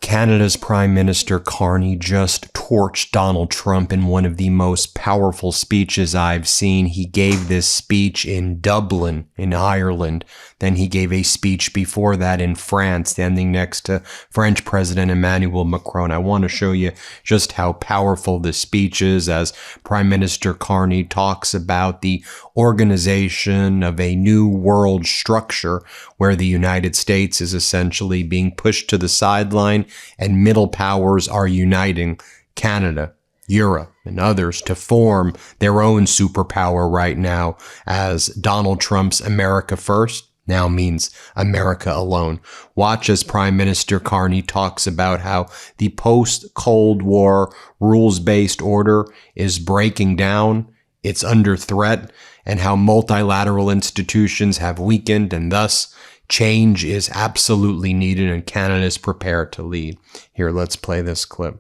Canada's Prime Minister Carney just torched Donald Trump in one of the most powerful speeches I've seen. He gave this speech in Dublin, in Ireland. Then he gave a speech before that in France, standing next to French President Emmanuel Macron. I want to show you just how powerful this speech is as Prime Minister Carney talks about the organization of a new world structure where the United States is essentially being pushed to the sideline and middle powers are uniting Canada, Europe, and others to form their own superpower right now, as Donald Trump's America First now means America alone. Watch as Prime Minister Carney talks about how the post-Cold War rules-based order is breaking down, it's under threat, and how multilateral institutions have weakened, and thus change is absolutely needed, and Canada is prepared to lead. Here, let's play this clip.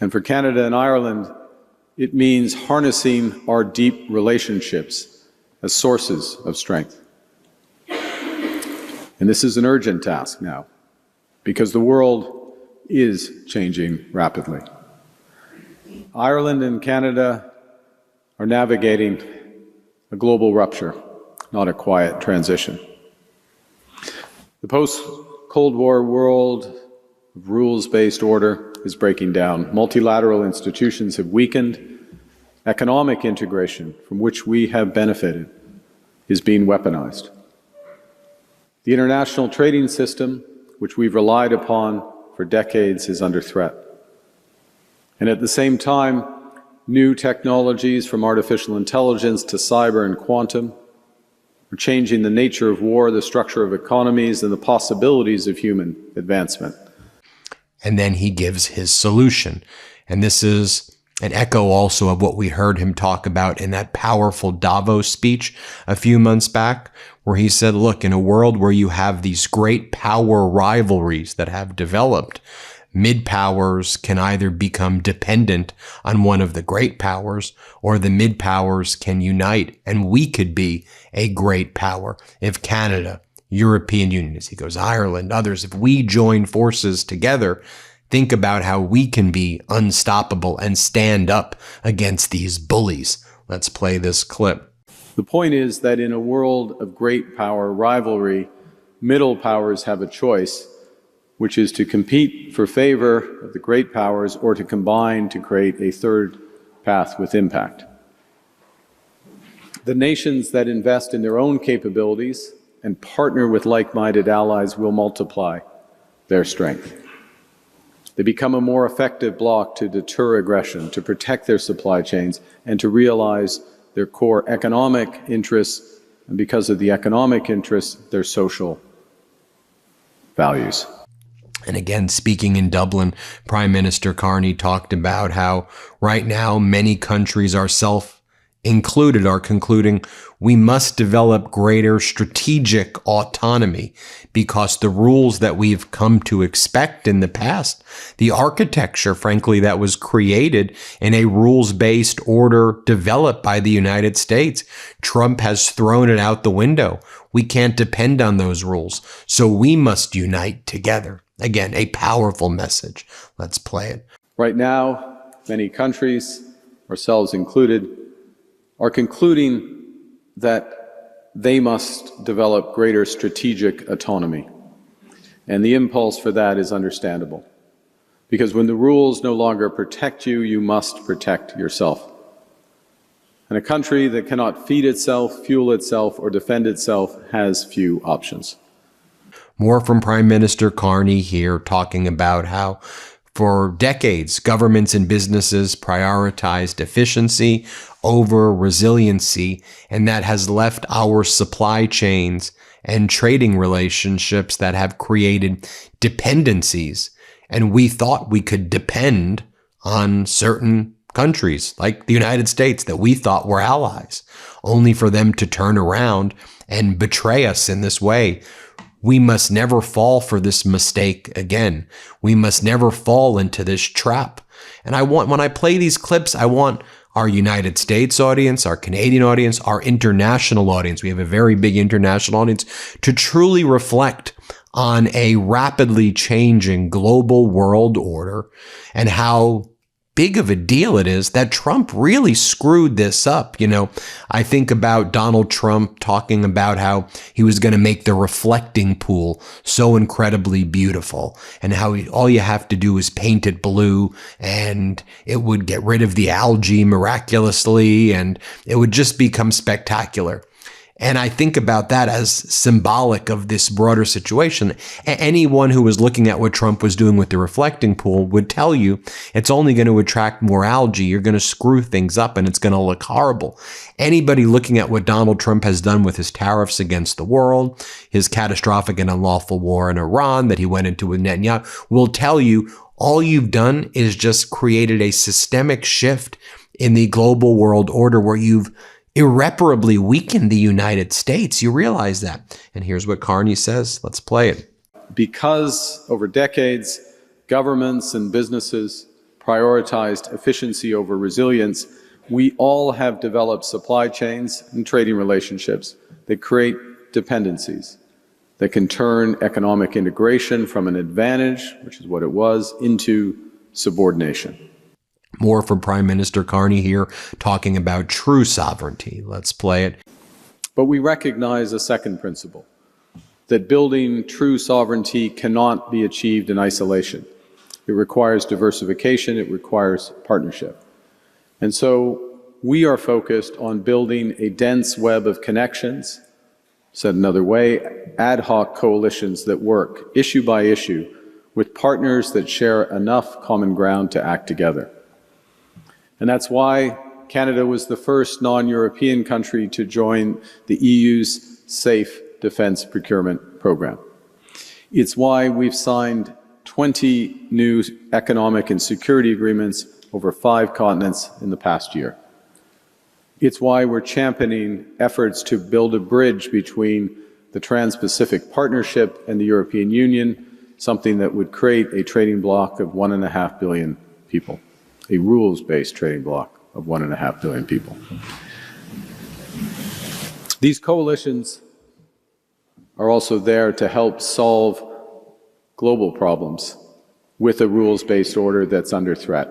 And for Canada and Ireland, it means harnessing our deep relationships as sources of strength. And this is an urgent task now, because the world is changing rapidly. Ireland and Canada are navigating a global rupture, not a quiet transition. The post-Cold War world of rules-based order is breaking down. Multilateral institutions have weakened. Economic integration, from which we have benefited, is being weaponized. The international trading system, which we've relied upon for decades, is under threat. And at the same time, new technologies from artificial intelligence to cyber and quantum are changing the nature of war, the structure of economies, and the possibilities of human advancement. And then he gives his solution. And this is an echo also of what we heard him talk about in that powerful Davos speech a few months back, where he said, look, in a world where you have these great power rivalries that have developed, mid-powers can either become dependent on one of the great powers, or the mid-powers can unite, and we could be a great power if Canada, European Union, as he goes, Ireland, others, if we join forces together, think about how we can be unstoppable and stand up against these bullies. Let's play this clip. The point is that in a world of great power rivalry, middle powers have a choice, which is to compete for favor of the great powers or to combine to create a third path with impact. The nations that invest in their own capabilities and partner with like-minded allies will multiply their strength. They become a more effective bloc to deter aggression, to protect their supply chains, and to realize their core economic interests, and because of the economic interests, their social values. And again, speaking in Dublin, Prime Minister Carney talked about how right now many countries, ourselves included, are concluding we must develop greater strategic autonomy because the rules that we've come to expect in the past, the architecture, frankly, that was created in a rules-based order developed by the United States, Trump has thrown it out the window. We can't depend on those rules, so we must unite together. Again, a powerful message. Let's play it. Right now, many countries, ourselves included, are concluding that they must develop greater strategic autonomy. And the impulse for that is understandable. Because when the rules no longer protect you, you must protect yourself. And a country that cannot feed itself, fuel itself, or defend itself has few options. More from Prime Minister Carney here, talking about how for decades, governments and businesses prioritized efficiency over resiliency, and that has left our supply chains and trading relationships that have created dependencies. And we thought we could depend on certain countries like the United States that we thought were allies, only for them to turn around and betray us in this way. We must never fall for this mistake again. We must never fall into this trap. And when I play these clips, I want our United States audience, our Canadian audience, our international audience, we have a very big international audience, to truly reflect on a rapidly changing global world order and how big of a deal it is that Trump really screwed this up. I think about Donald Trump talking about how he was going to make the reflecting pool so incredibly beautiful and how all you have to do is paint it blue and it would get rid of the algae miraculously and it would just become spectacular. And I think about that as symbolic of this broader situation. Anyone who was looking at what Trump was doing with the reflecting pool would tell you it's only going to attract more algae. You're going to screw things up and it's going to look horrible. Anybody looking at what Donald Trump has done with his tariffs against the world, his catastrophic and unlawful war in Iran that he went into with Netanyahu, will tell you all you've done is just created a systemic shift in the global world order where you've irreparably weakened the United States. You realize that. And here's what Carney says. Let's play it. Because over decades, governments and businesses prioritized efficiency over resilience, we all have developed supply chains and trading relationships that create dependencies that can turn economic integration from an advantage, which is what it was, into subordination. More from Prime Minister Carney here, talking about true sovereignty. Let's play it. But we recognize a second principle, that building true sovereignty cannot be achieved in isolation. It requires diversification, it requires partnership. And so we are focused on building a dense web of connections, said another way, ad hoc coalitions that work issue by issue with partners that share enough common ground to act together. And that's why Canada was the first non-European country to join the EU's Safe Defence Procurement Program. It's why we've signed 20 new economic and security agreements over 5 continents in the past year. It's why we're championing efforts to build a bridge between the Trans-Pacific Partnership and the European Union, something that would create a trading bloc of 1.5 billion people. A rules-based trading bloc of 1.5 billion people. These coalitions are also there to help solve global problems with a rules-based order that's under threat,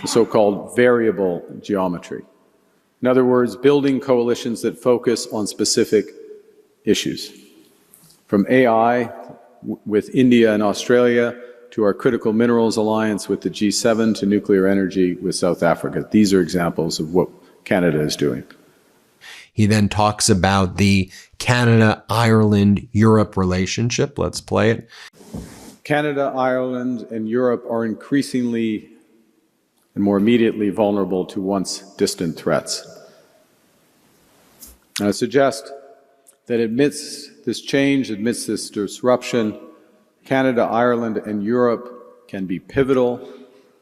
the so-called variable geometry. In other words, building coalitions that focus on specific issues, from AI with India and Australia, to our critical minerals alliance with the G7, to nuclear energy with South Africa. These are examples of what Canada is doing. He then talks about the Canada-Ireland-Europe relationship. Let's play it. Canada, Ireland, and Europe are increasingly and more immediately vulnerable to once distant threats. And I suggest that amidst this change, amidst this disruption, Canada, Ireland, and Europe can be pivotal,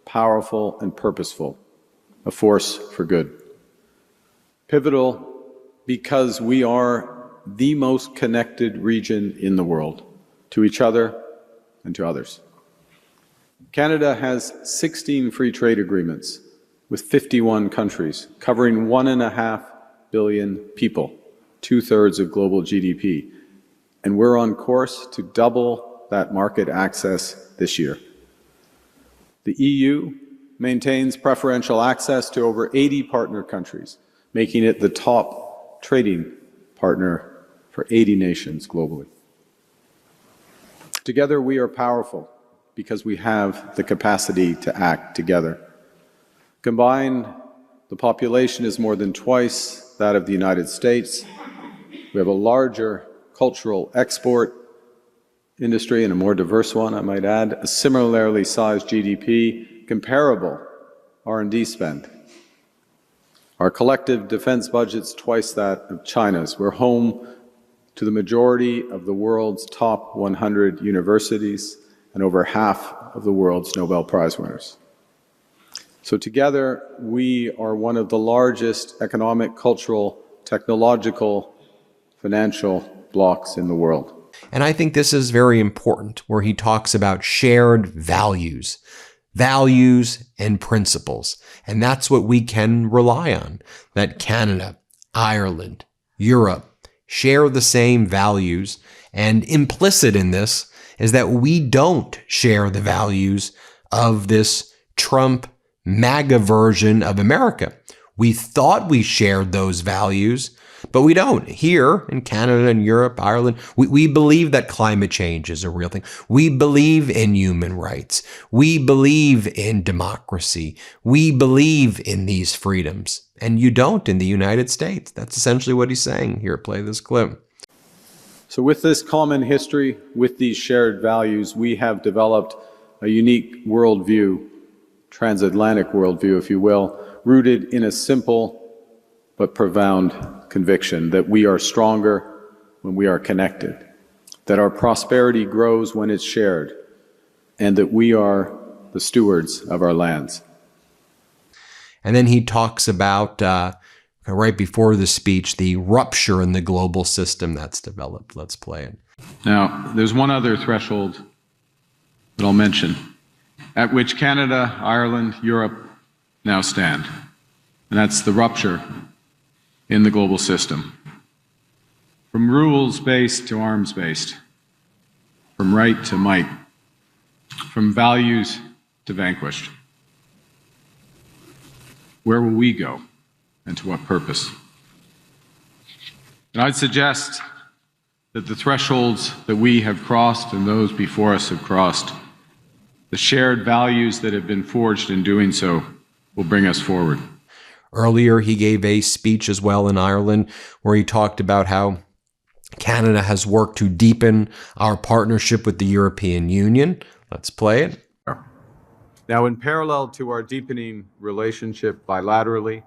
powerful, and purposeful, a force for good. Pivotal because we are the most connected region in the world, to each other and to others. Canada has 16 free trade agreements with 51 countries, covering 1.5 billion people, 2/3 of global GDP. And we're on course to double that market access this year. The EU maintains preferential access to over 80 partner countries, making it the top trading partner for 80 nations globally. Together we are powerful because we have the capacity to act together. Combined, the population is more than twice that of the United States. We have a larger cultural export industry and a more diverse one, I might add, a similarly sized GDP, comparable R&D spend. Our collective defense budget's twice that of China's. We're home to the majority of the world's top 100 universities and over half of the world's Nobel Prize winners. So together, we are one of the largest economic, cultural, technological, financial blocs in the world. And I think this is very important, where he talks about shared values and principles. And that's what we can rely on, that Canada, Ireland, Europe share the same values And implicit in this is that we don't share the values of this Trump MAGA version of America. We thought we shared those values, but we don't. Here in Canada and Europe, Ireland, we believe that climate change is a real thing. We believe in human rights. We believe in democracy. We believe in these freedoms. And you don't in the United States. That's essentially what he's saying. Here, play this clip. So with this common history, with these shared values, we have developed a unique worldview, transatlantic worldview, if you will, rooted in a simple but profound conviction that we are stronger when we are connected, that our prosperity grows when it's shared, and that we are the stewards of our lands. And then he talks about, right before the speech, the rupture in the global system that's developed. Let's play it. Now, there's one other threshold that I'll mention, at which Canada, Ireland, Europe now stand, and that's the rupture in the global system. From rules-based to arms-based, from right to might, from values to vanquished. Where will we go, and to what purpose? And I'd suggest that the thresholds that we have crossed and those before us have crossed, the shared values that have been forged in doing so, will bring us forward. Earlier, he gave a speech as well in Ireland where he talked about how Canada has worked to deepen our partnership with the European Union. Let's play it. Now, in parallel to our deepening relationship bilaterally,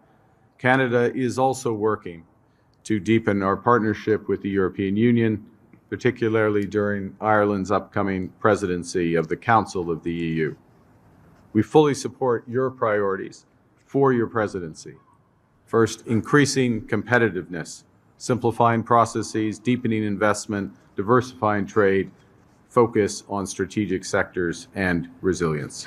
Canada is also working to deepen our partnership with the European Union, particularly during Ireland's upcoming presidency of the Council of the EU. We fully support your priorities for your presidency. First, increasing competitiveness, simplifying processes, deepening investment, diversifying trade, focus on strategic sectors, and resilience.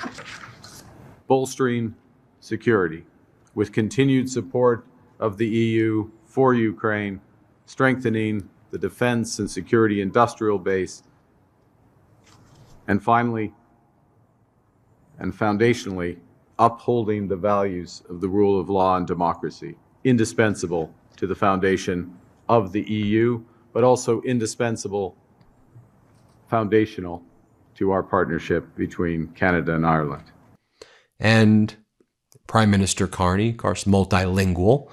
Bolstering security with continued support of the EU for Ukraine, strengthening the defense and security industrial base, and finally, and foundationally, upholding the values of the rule of law and democracy, indispensable to the foundation of the EU, but also indispensable, foundational to our partnership between Canada and Ireland. And Prime Minister Carney, of course, multilingual,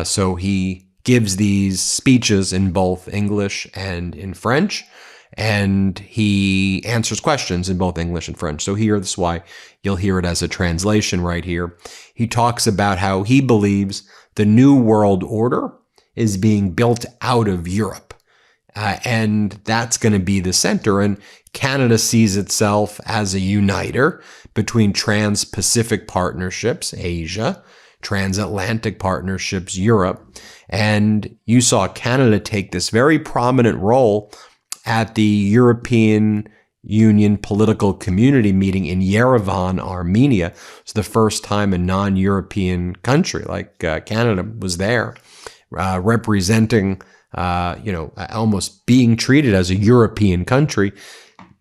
so he gives these speeches in both English and in French, and he answers questions in both English and French. So here, this is why you'll hear it as a translation right here. He talks about how he believes the new world order is being built out of Europe. And that's going to be the center. And Canada sees itself as a uniter between trans-Pacific partnerships, Asia, transatlantic partnerships, Europe. And you saw Canada take this very prominent role at the European Union political community meeting in Yerevan, Armenia. It's the first time a non-European country like Canada was there, representing, almost being treated as a European country,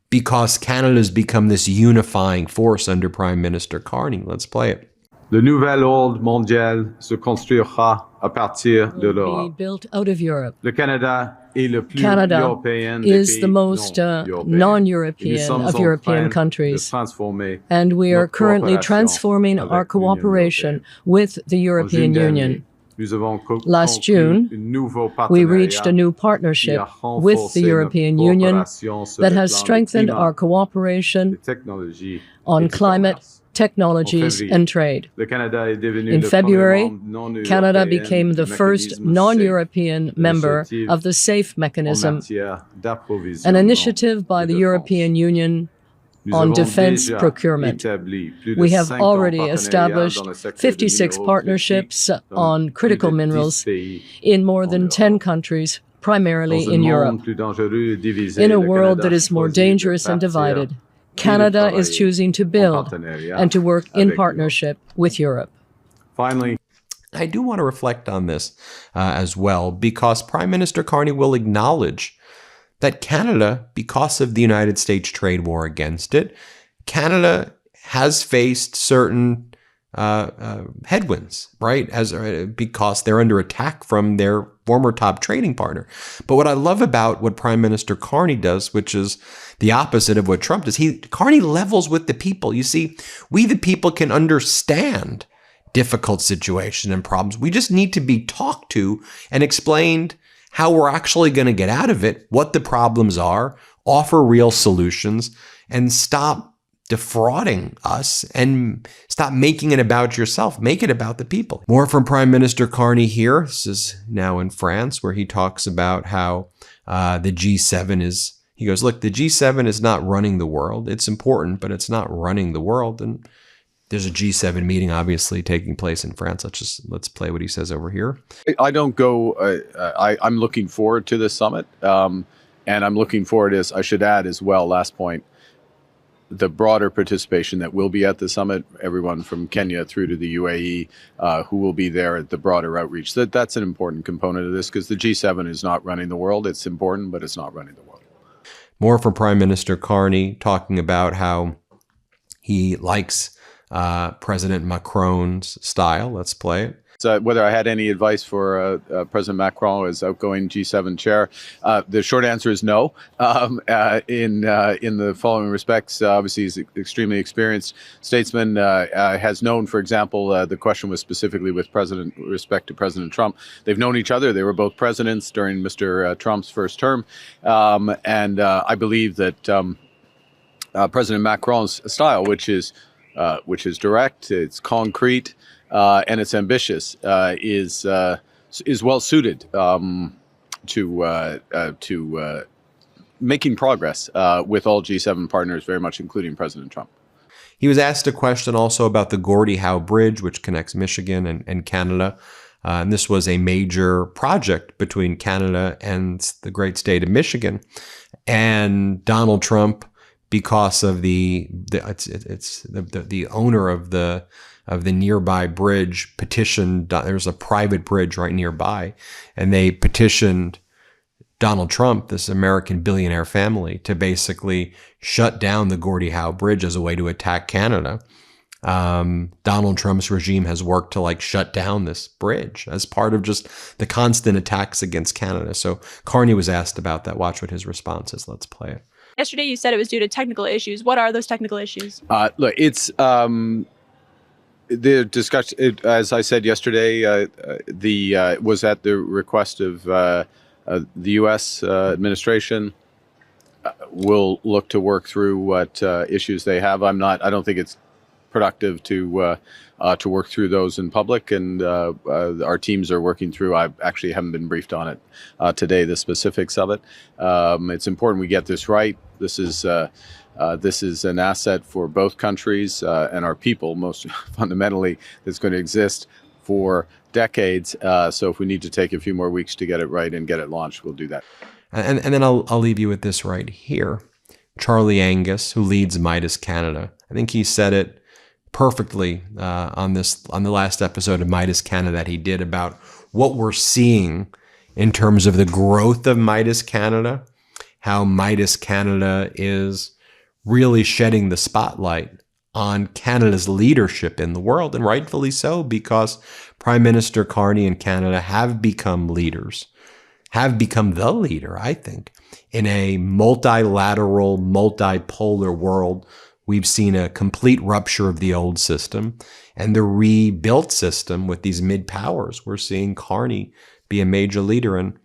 because Canada's become this unifying force under Prime Minister Carney. Let's play it. Le nouvel ordre mondial se construira à partir de Will be l'Europe. built out of Europe. Le Canada est le plus Canada européen des is pays the most non-européens. non-European Et nous sommes of en European train de countries. transformer And we are notre currently coopération transforming avec our l'Union cooperation européenne. with the En European juin dernier, Union. nous avons Last conclu June, un nouveau We partenariat reached a new qui partnership a renforcé with the European notre Union coopération sur that le has plan du strengthened climat, our cooperation des technologies on et du climate, commerce. technologies, février, and trade. Le Canada est devenu In le February, premier membre non Canada européen became the du first mécanisme non-European member initiative of the SAFE en mechanism, matière an d'approvisionnement initiative by et the de European Union Nous on avons defense déjà procurement. établi plus de We have 50 already partenariats established dans le secteur des 56 minéraux partnerships critiques dans on plus critical de 10 minerals pays. in more en than Europe. 10 countries, primarily Dans un in monde Europe. plus dangereux et divisé, In a le world Canada that is more choisit de dangerous and bâtir divided, et de Canada is travailler choosing to en build partenariat and to work in avec partnership with Europe. Finally, I do want to reflect on this as well, because Prime Minister Carney will acknowledge that Canada, because of the United States trade war against it, Canada has faced certain headwinds, right? Because they're under attack from their former top trading partner. But what I love about what Prime Minister Carney does, which is the opposite of what Trump does, Carney levels with the people. You see, we the people can understand difficult situations and problems. We just need to be talked to and explained how we're actually going to get out of it, what the problems are, offer real solutions, and stop defrauding us and stop making it about yourself. Make it about the people. More from Prime Minister Carney here. This is now in France, where he talks about how the G7 is, he goes, look, the G7 is not running the world. It's important, but it's not running the world. And there's a G7 meeting obviously taking place in France. Let's play what he says over here. I don't go, I'm looking forward to this summit. And I'm looking forward, as I should add as well, last point, the broader participation that will be at the summit, everyone from Kenya through to the UAE who will be there at the broader outreach. That's an important component of this, because the G7 is not running the world. It's important, but it's not running the world. More from Prime Minister Carney talking about how he likes President Macron's style. Let's play it. Whether I had any advice for President Macron as outgoing G7 chair, the short answer is no. In the following respects, obviously he's an extremely experienced statesman. Has known, for example, the question was specifically with respect to President Trump. They've known each other. They were both presidents during Mr. Trump's first term, and I believe that President Macron's style, which is direct, it's concrete, and it's ambitious, is well suited to making progress with all G7 partners, very much including President Trump. He was asked a question also about the Gordie Howe Bridge, which connects Michigan and Canada. And this was a major project between Canada and the great state of Michigan. And Donald Trump, because of the owner of the nearby bridge, petitioned. There's a private bridge right nearby, and they petitioned Donald Trump, this American billionaire family, to basically shut down the Gordie Howe Bridge as a way to attack Canada. Donald Trump's regime has worked to shut down this bridge as part of just the constant attacks against Canada. So Carney was asked about that. Watch what his response is. Let's play it. Yesterday, you said it was due to technical issues. What are those technical issues? Look, it's the discussion. As I said yesterday, was at the request of the U.S. administration. We'll look to work through what issues they have. I don't think it's productive to work through those in public, and our teams are working through. I actually haven't been briefed on it today, the specifics of it. It's important we get this right. This is an asset for both countries and our people, most fundamentally, that's going to exist for decades. So if we need to take a few more weeks to get it right and get it launched, we'll do that. And then I'll leave you with this right here. Charlie Angus, who leads Midas Canada, I think he said it perfectly on the last episode of Midas Canada that he did about what we're seeing in terms of the growth of Midas Canada, how Midas Canada is really shedding the spotlight on Canada's leadership in the world, and rightfully so, because Prime Minister Carney and Canada have become leaders, have become the leader, I think, in a multilateral, multipolar world. We've seen a complete rupture of the old system and the rebuilt system with these mid-powers. We're seeing Carney be a major leader, and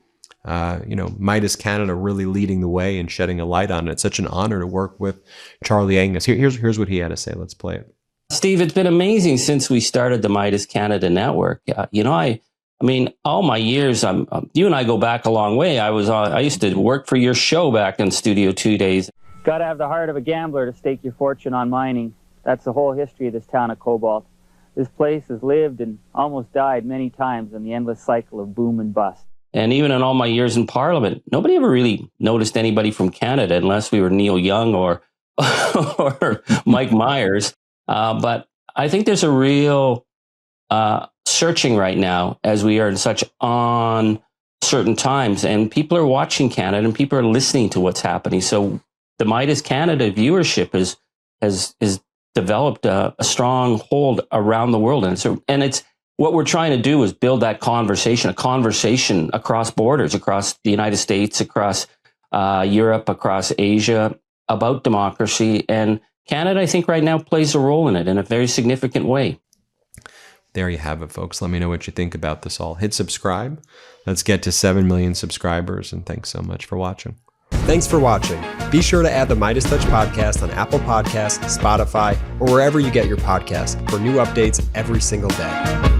Midas Canada really leading the way and shedding a light on it. It's such an honor to work with Charlie Angus. Here's what he had to say. Let's play it. Steve, it's been amazing since we started the Midas Canada Network. I mean, all my years, you and I go back a long way. I used to work for your show back in Studio 2 Days. Got to have the heart of a gambler to stake your fortune on mining. That's the whole history of this town of Cobalt. This place has lived and almost died many times in the endless cycle of boom and bust. And even in all my years in Parliament, nobody ever really noticed anybody from Canada unless we were Neil Young or Mike Myers. But I think there's a real searching right now, as we are in such certain times, and people are watching Canada and people are listening to what's happening. So the Meidas Canada viewership has developed a strong hold around the world, and it's what we're trying to do is build that conversation, a conversation across borders, across the United States, across Europe, across Asia, about democracy. And Canada, I think, right now plays a role in it in a very significant way. There you have it, folks. Let me know what you think about this all. Hit subscribe. Let's get to 7 million subscribers, and thanks so much for watching. Thanks for watching. Be sure to add the MeidasTouch podcast on Apple Podcasts, Spotify, or wherever you get your podcasts for new updates every single day.